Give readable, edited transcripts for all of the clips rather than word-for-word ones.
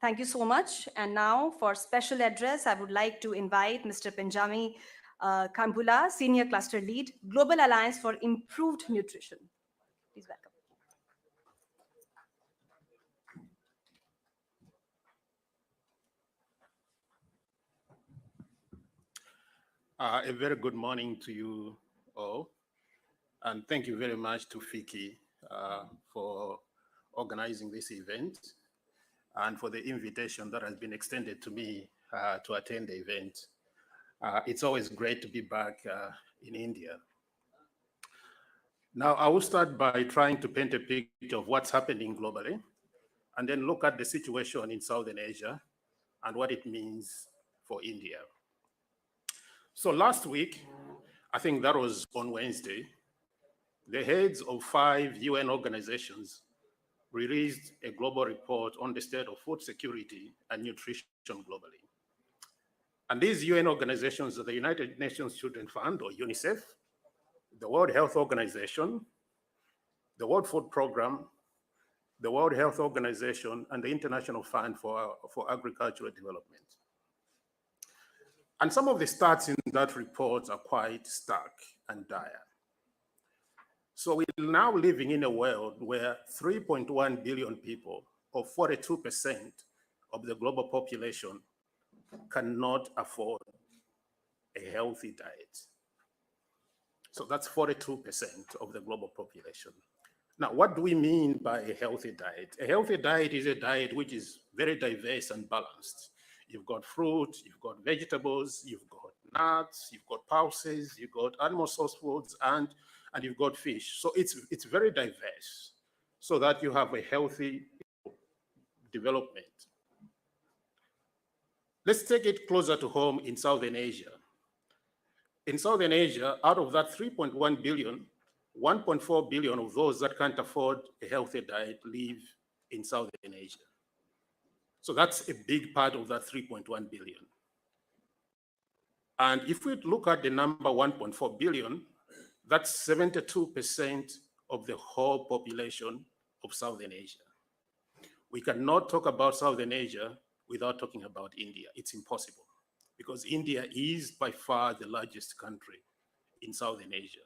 Thank you so much. And now for special address, I would like to invite Mr. Pinjami Kambula, Senior Cluster Lead, Global Alliance for Improved Nutrition. Please welcome. A very good morning to you all, and thank you very much to FICCI for organizing this event and for the invitation that has been extended to me to attend the event. It's always great to be back in India. Now, I will start by trying to paint a picture of what's happening globally, and then look at the situation in Southern Asia and what it means for India. So last week, I think that was on Wednesday, the heads of 5 UN organizations released a global report on the state of food security and nutrition globally. And these UN organizations are the United Nations Children's Fund, or UNICEF, the World Health Organization, the World Food Program, the World Health Organization, and the International Fund for Agricultural Development. And some of the stats in that report are quite stark and dire. So we're now living in a world where 3.1 billion people, or 42% of the global population, cannot afford a healthy diet. So that's 42% of the global population. Now, what do we mean by a healthy diet? A healthy diet is a diet which is very diverse and balanced. You've got fruit, you've got vegetables, you've got nuts, you've got pulses, you've got animal source foods, and you've got fish. So it's very diverse so that you have a healthy development. Let's take it closer to home in Southern Asia. In Southern Asia, out of that 3.1 billion, 1.4 billion of those that can't afford a healthy diet live in Southern Asia. So that's a big part of that 3.1 billion. And if we look at the number 1.4 billion, that's 72% of the whole population of Southern Asia. We cannot talk about Southern Asia without talking about India. It's impossible, because India is by far the largest country in Southern Asia.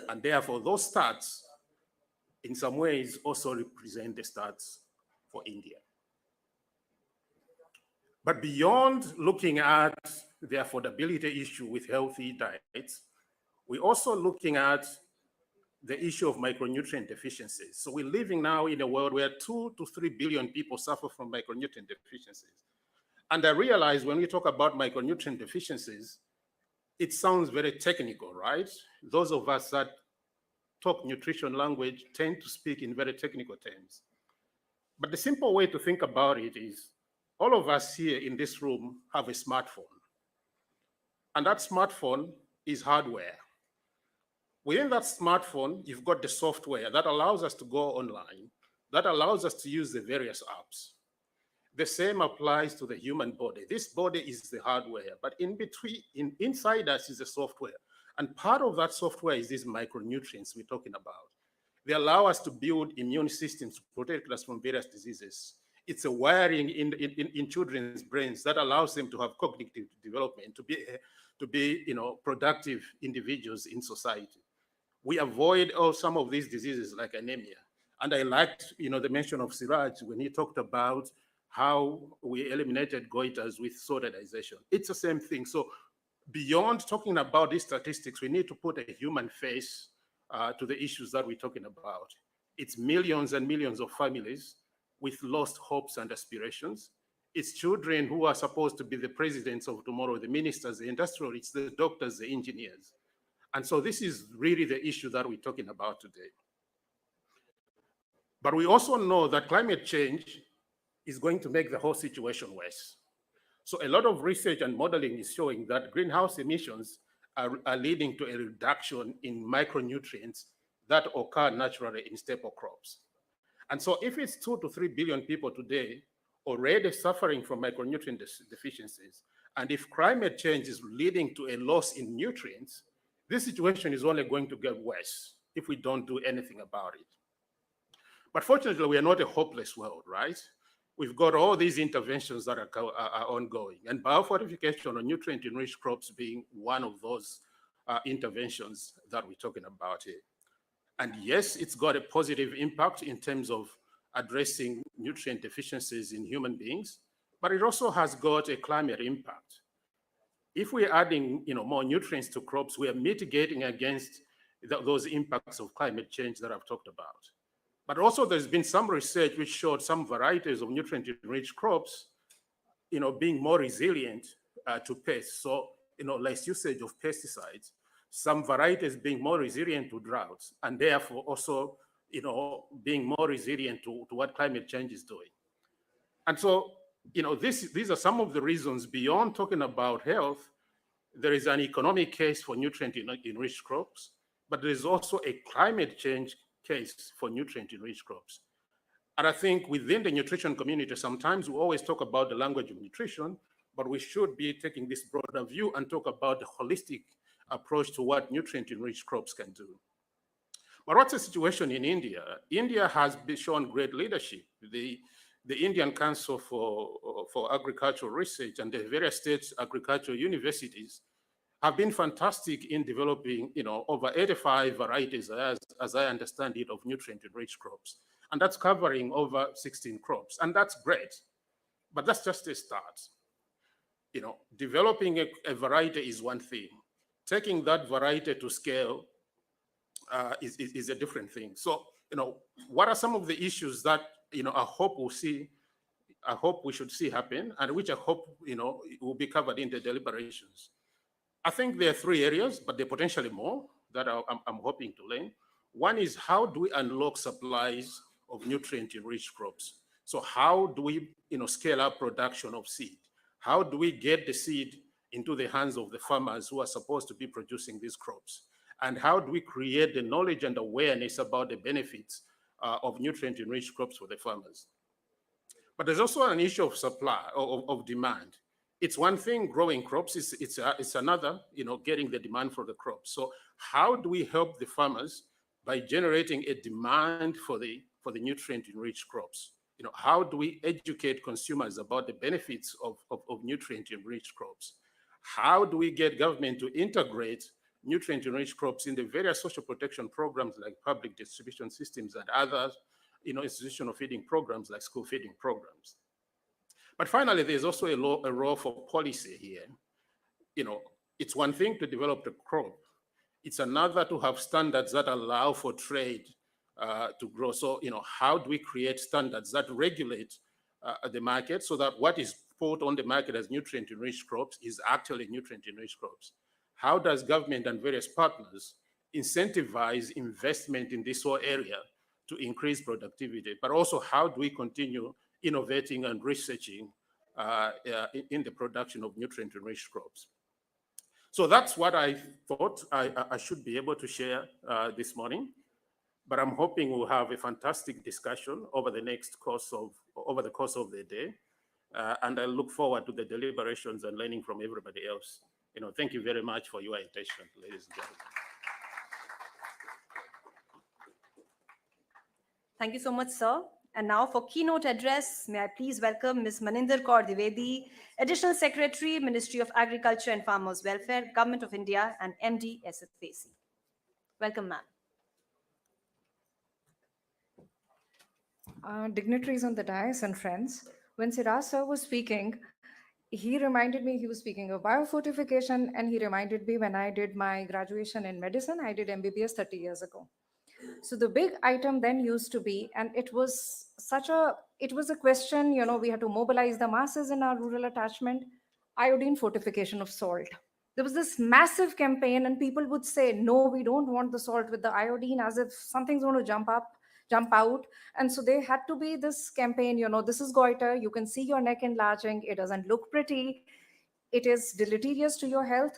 And therefore, those stats, in some ways, also represent the stats for India. But beyond looking at the affordability issue with healthy diets, we're also looking at the issue of micronutrient deficiencies. So we're living now in a world where 2 to 3 billion people suffer from micronutrient deficiencies. And I realize when we talk about micronutrient deficiencies, it sounds very technical, right? Those of us that talk nutrition language tend to speak in very technical terms. But the simple way to think about it is, all of us here in this room have a smartphone. And that smartphone is hardware. Within that smartphone, you've got the software that allows us to go online, that allows us to use the various apps. The same applies to the human body. This body is the hardware, but inside us is the software. And part of that software is these micronutrients we're talking about. They allow us to build immune systems to protect us from various diseases. It's a wiring in children's brains that allows them to have cognitive development, to be productive individuals in society. We avoid some of these diseases like anemia. And I liked the mention of Siraj when he talked about how we eliminated goiters with sodalization. It's the same thing. So beyond talking about these statistics, we need to put a human face to the issues that we're talking about. It's millions and millions of families with lost hopes and aspirations. It's children who are supposed to be the presidents of tomorrow, the ministers, the industrialists, the doctors, the engineers. And so this is really the issue that we're talking about today. But we also know that climate change is going to make the whole situation worse. So a lot of research and modeling is showing that greenhouse emissions are leading to a reduction in micronutrients that occur naturally in staple crops. And so if it's 2 to 3 billion people today already suffering from micronutrient deficiencies, and if climate change is leading to a loss in nutrients, this situation is only going to get worse if we don't do anything about it. But fortunately, we are not a hopeless world, right? we've got all these interventions that are ongoing, and biofortification or nutrient-enriched crops being one of those interventions that we're talking about here. And yes, it's got a positive impact in terms of addressing nutrient deficiencies in human beings, but it also has got a climate impact. If we're adding more nutrients to crops, we are mitigating against those impacts of climate change that I've talked about. But also there's been some research which showed some varieties of nutrient-enriched crops being more resilient to pests. So, less usage of pesticides, some varieties being more resilient to droughts, and therefore also, being more resilient to what climate change is doing. And so, these are some of the reasons beyond talking about health. There is an economic case for nutrient-enriched crops, but there is also a climate change case for nutrient-enriched crops. And I think within the nutrition community, sometimes we always talk about the language of nutrition, but we should be taking this broader view and talk about the holistic approach to what nutrient-enriched crops can do. But what's the situation in India? India has shown great leadership. The Indian Council for Agricultural Research and the various state agricultural universities have been fantastic in developing, over 85 varieties, as I understand it, of nutrient-enriched crops. And that's covering over 16 crops, and that's great. But that's just a start. Developing a variety is one thing. Taking that variety to scale is a different thing. So, what are some of the issues that, I hope we should see happen, and which I hope, will be covered in the deliberations? I think there are 3 areas, but there are potentially more that I'm hoping to learn. One is, how do we unlock supplies of nutrient-enriched crops? So how do we, scale up production of seed? How do we get the seed into the hands of the farmers who are supposed to be producing these crops? And how do we create the knowledge and awareness about the benefits of nutrient-enriched crops for the farmers? But there's also an issue of supply, of demand. It's one thing growing crops, it's another, getting the demand for the crops. So how do we help the farmers by generating a demand for the nutrient-enriched crops? How do we educate consumers about the benefits of nutrient-enriched crops? How do we get government to integrate nutrient-enriched crops in the various social protection programs like public distribution systems and other, institutional feeding programs like school feeding programs? But finally, there's also a role for policy here. It's one thing to develop the crop. It's another to have standards that allow for trade to grow. So, how do we create standards that regulate the market so that what is put on the market as nutrient-enriched crops is actually nutrient-enriched crops? How does government and various partners incentivize investment in this whole area to increase productivity? But also, how do we continue innovating and researching in the production of nutrient-enriched crops? So that's what I thought I should be able to share this morning. But I'm hoping we'll have a fantastic discussion over the course of the day. And I look forward to the deliberations and learning from everybody else. Thank you very much for your attention, ladies and gentlemen. Thank you so much, sir. And now for keynote address, may I please welcome Ms. Maninder Kaur Dwivedi, Additional Secretary, Ministry of Agriculture and Farmers Welfare, Government of India, and MD, SFAC. Welcome, ma'am. Dignitaries on the dais and friends, when Siraj sir was speaking, he reminded me he was speaking of biofortification, and he reminded me when I did my graduation in medicine, I did MBBS 30 years ago. So the big item then used to be, and it was a question, we had to mobilize the masses in our rural attachment, iodine fortification of salt. There was this massive campaign, and people would say, no, we don't want the salt with the iodine, as if something's going to jump out. And so they had to be this campaign, this is goiter, you can see your neck enlarging, it doesn't look pretty, it is deleterious to your health.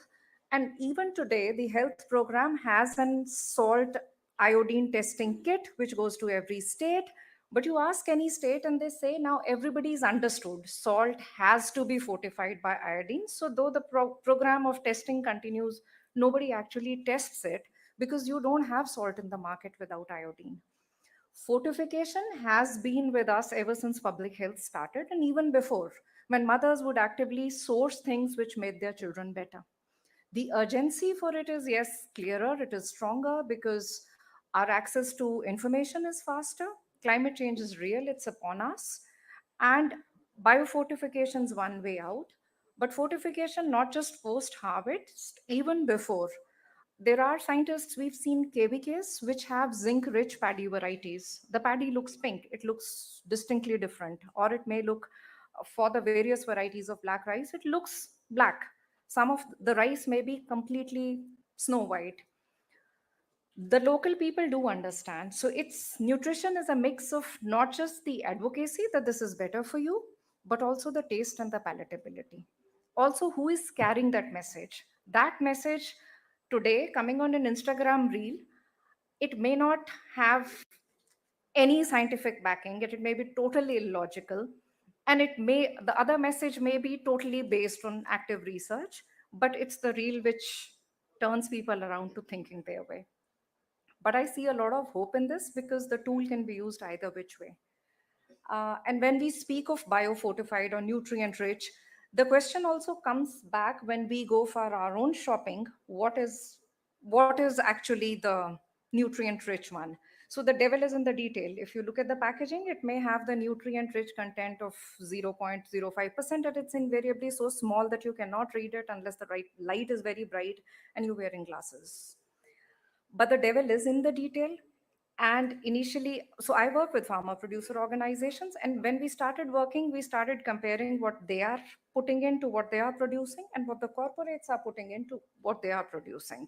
And even today, the health program has an salt iodine testing kit, which goes to every state. But you ask any state and they say, now everybody's understood salt has to be fortified by iodine. So though the program of testing continues, nobody actually tests it because you don't have salt in the market without iodine. Fortification has been with us ever since public health started, and even before, when mothers would actively source things which made their children better. The urgency for it is, yes, clearer, it is stronger because our access to information is faster. Climate change is real, it's upon us. And biofortification is one way out. But fortification, not just post harvest, even before. There are scientists, we've seen KVKs, which have zinc rich paddy varieties. The paddy looks pink, it looks distinctly different, or it may look, for the various varieties of black rice, it looks black. Some of the rice may be completely snow white. The local people do understand. So its nutrition is a mix of not just the advocacy that this is better for you, but also the taste and the palatability. Also, who is carrying that message? That message today coming on an Instagram reel, it may not have any scientific backing, it may be totally illogical, and the other message may be totally based on active research, but it's the reel which turns people around to thinking their way. But I see a lot of hope in this because the tool can be used either which way. And when we speak of biofortified or nutrient rich, the question also comes back when we go for our own shopping, what is actually the nutrient rich one? So the devil is in the detail. If you look at the packaging, it may have the nutrient rich content of 0.05%, and it's invariably so small that you cannot read it unless the right light is very bright and you're wearing glasses. But the devil is in the detail. And initially, so I work with farmer producer organizations, and when we started working, we started comparing what they are putting into what they are producing and what the corporates are putting into what they are producing.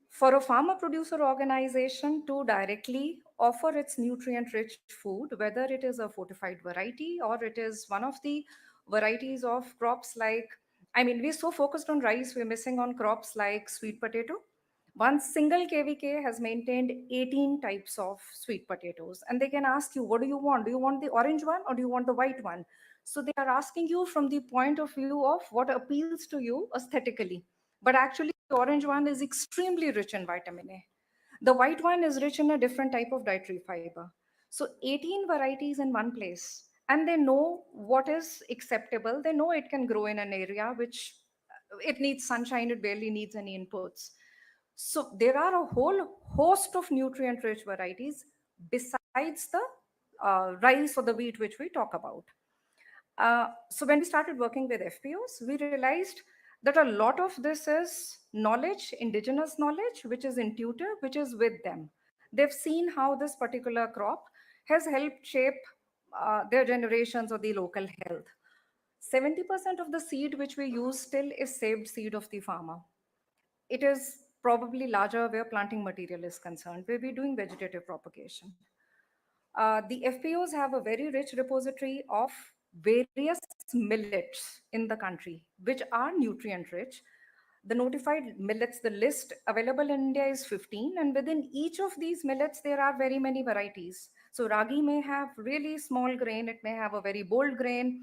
For a farmer producer organization to directly offer its nutrient rich food, whether it is a fortified variety or it is one of the varieties of crops like, I mean, we're so focused on rice, we're missing on crops like sweet potato. One single KVK has maintained 18 types of sweet potatoes. And they can ask you, what do you want? Do you want the orange one or do you want the white one? So they are asking you from the point of view of what appeals to you aesthetically. But actually, the orange one is extremely rich in vitamin A. The white one is rich in a different type of dietary fiber. So 18 varieties in one place. And they know what is acceptable. They know it can grow in an area which it needs sunshine, it barely needs any inputs. So there are a whole host of nutrient rich varieties besides the rice or the wheat which we talk about. So when we started working with FPOs, we realized that a lot of this is knowledge, indigenous knowledge, which is intuitive, which is with them. They've seen how this particular crop has helped shape their generations or the local health. 70% of the seed which we use still is saved seed of the farmer. It is probably larger where planting material is concerned, where we're doing vegetative propagation. The FPOs have a very rich repository of various millets in the country, which are nutrient rich. The notified millets, the list available in India is 15, and within each of these millets, there are very many varieties. So ragi may have really small grain, it may have a very bold grain.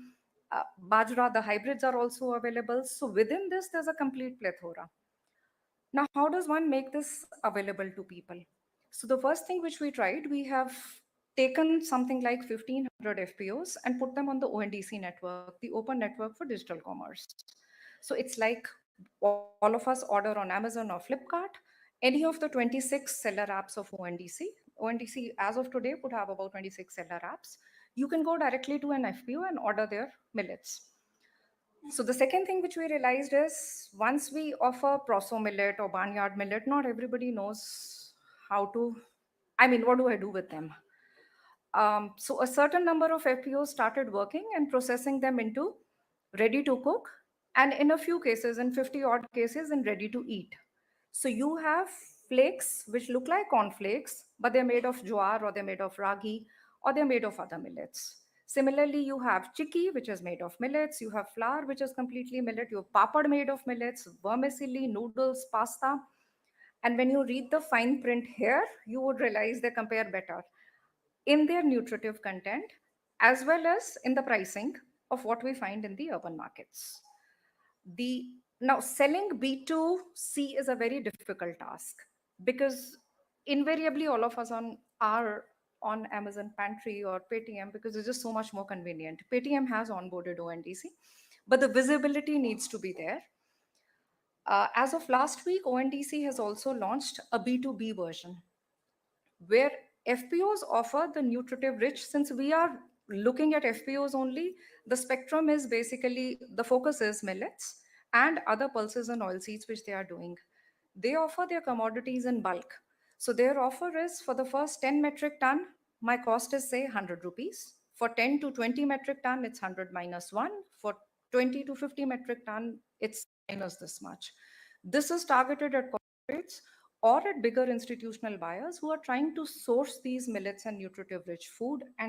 Bajra, the hybrids are also available. So within this, there's a complete plethora. Now, how does one make this available to people? So the first thing which we tried, we have taken something like 1,500 FPOs and put them on the ONDC network, the Open Network for Digital Commerce. So it's like all of us order on Amazon or Flipkart, any of the 26 seller apps of ONDC. ONDC, as of today, would have about 26 seller apps. You can go directly to an FPO and order their millets. So the second thing which we realized is once we offer proso millet or barnyard millet, not everybody knows how to, I mean, what do I do with them? So a certain number of FPOs started working and processing them into ready to cook, and in a few cases, in 50 odd cases, in ready to eat. So you have flakes which look like cornflakes, but they're made of jowar or they're made of ragi or they're made of other millets. Similarly, you have chikki, which is made of millets. You have flour, which is completely millet. You have papad made of millets, vermicelli, noodles, pasta. And when you read the fine print here, you would realize they compare better in their nutritive content, as well as in the pricing of what we find in the urban markets. Now selling B2C is a very difficult task because invariably all of us are on Amazon Pantry or Paytm because it's just so much more convenient. Paytm has onboarded ONDC, but the visibility needs to be there. As of last week, ONDC has also launched a B2B version where FPOs offer the nutritive rich. Since we are looking at FPOs only, the spectrum is basically the focus is millets and other pulses and oilseeds which they are doing. They offer their commodities in bulk. So their offer is for the first 10 metric ton, my cost is say 100 rupees. For 10 to 20 metric ton, it's 100 minus 1. For 20 to 50 metric ton, it's minus this much. This is targeted at corporates or at bigger institutional buyers who are trying to source these millets and nutritive rich food and